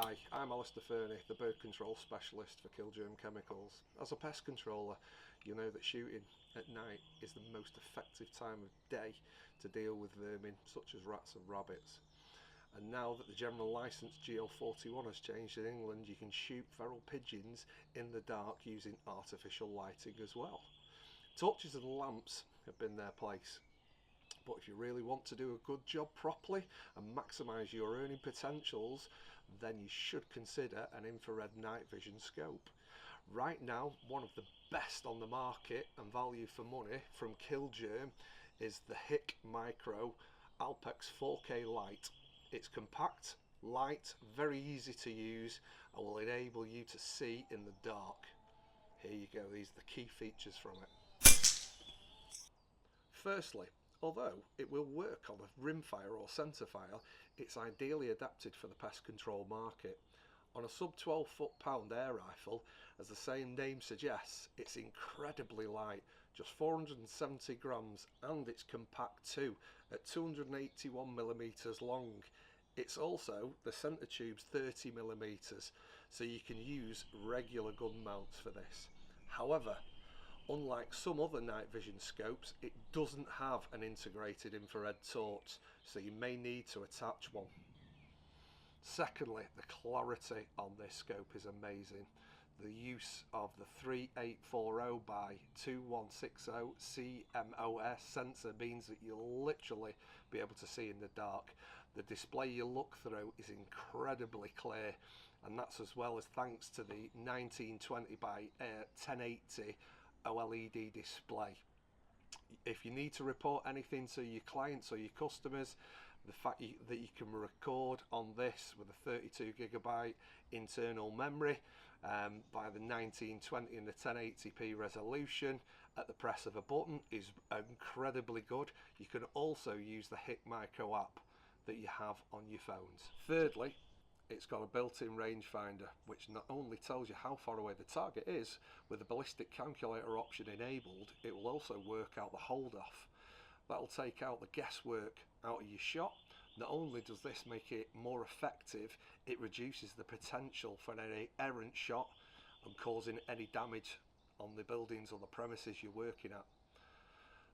Hi, I'm Alastair Fernie, the bird control specialist for Killgerm Chemicals. As a pest controller, you know that shooting at night is the most effective time of day to deal with vermin such as rats and rabbits. And now that the general licence GL41 has changed in England, you can shoot feral pigeons in the dark using artificial lighting as well. Torches and lamps have been their place. But if you really want to do a good job properly and maximise your earning potentials, then you should consider an infrared night vision scope. Right now, one of the best on the market and value for money from Killgerm is the HIKMICRO Alpex 4K Lite. It's compact, light, very easy to use, and will enable you to see in the dark. Here you go, these are the key features from it. Firstly, although it will work on a rimfire or centrefire, it's ideally adapted for the pest control market. On a sub 12 foot-pound air rifle, as the same name suggests, it's incredibly light, just 470 grams, and it's compact too, at 281mm long. It's also, the centre tube's 30mm, so you can use regular gun mounts for this. However, unlike some other night vision scopes, it doesn't have an integrated infrared torch, so you may need to attach one. Secondly, the clarity on this scope is amazing. The use of the 3840 by 2160 CMOS sensor means that you'll literally be able to see in the dark. The display you look through is incredibly clear, and that's as well as thanks to the 1920 by 1080 OLED display. If you need to report anything to your clients or your customers, the fact that you can record on this with a 32GB internal memory by the 1920 and the 1080p resolution at the press of a button is incredibly good. You can also use the HIKMICRO app that you have on your phones. Thirdly, it's got a built-in rangefinder, which not only tells you how far away the target is, with the ballistic calculator option enabled, it will also work out the hold off. That'll take out the guesswork out of your shot. Not only does this make it more effective, it reduces the potential for any errant shot and causing any damage on the buildings or the premises you're working at.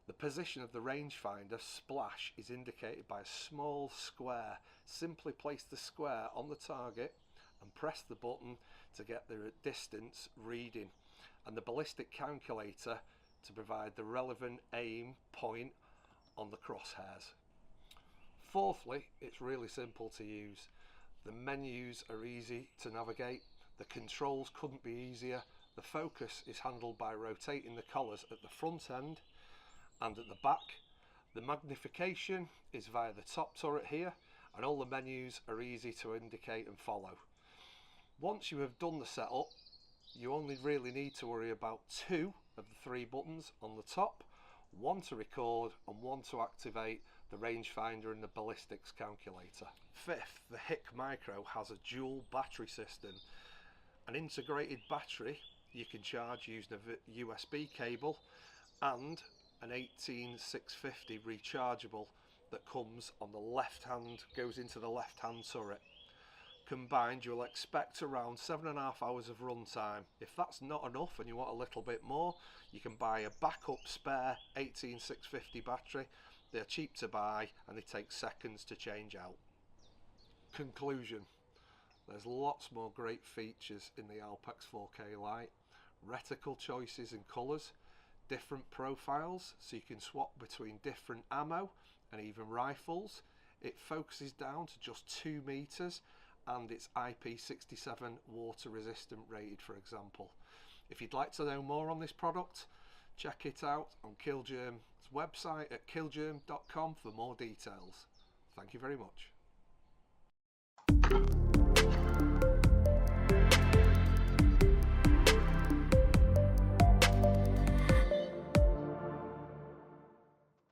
The position of the rangefinder splash is indicated by a small square. Simply place the square on the target and press the button to get the distance reading, and the ballistic calculator to provide the relevant aim point on the crosshairs. Fourthly, it's really simple to use. The menus are easy to navigate. The controls couldn't be easier. The focus is handled by rotating the collars at the front end and at the back. The magnification is via the top turret here, and all the menus are easy to indicate and follow. Once you have done the setup, you only really need to worry about two of the three buttons on the top, one to record and one to activate the rangefinder and the ballistics calculator. Fifth, the HIKMICRO has a dual battery system. An integrated battery you can charge using a USB cable, and an 18650 rechargeable that comes on the left hand, goes into the left hand turret. Combined, you'll expect around 7.5 hours of runtime. If that's not enough and you want a little bit more, you can buy a backup spare 18650 battery. They're cheap to buy and they take seconds to change out. Conclusion: there's lots more great features in the Alpex 4K Lite. Reticle choices and colours, different profiles so you can swap between different ammo and even rifles. It focuses down to just 2 meters, and it's IP67 water resistant rated, for example. If you'd like to know more on this product, check it out on Killgerm's website at killgerm.com for more details. Thank you very much.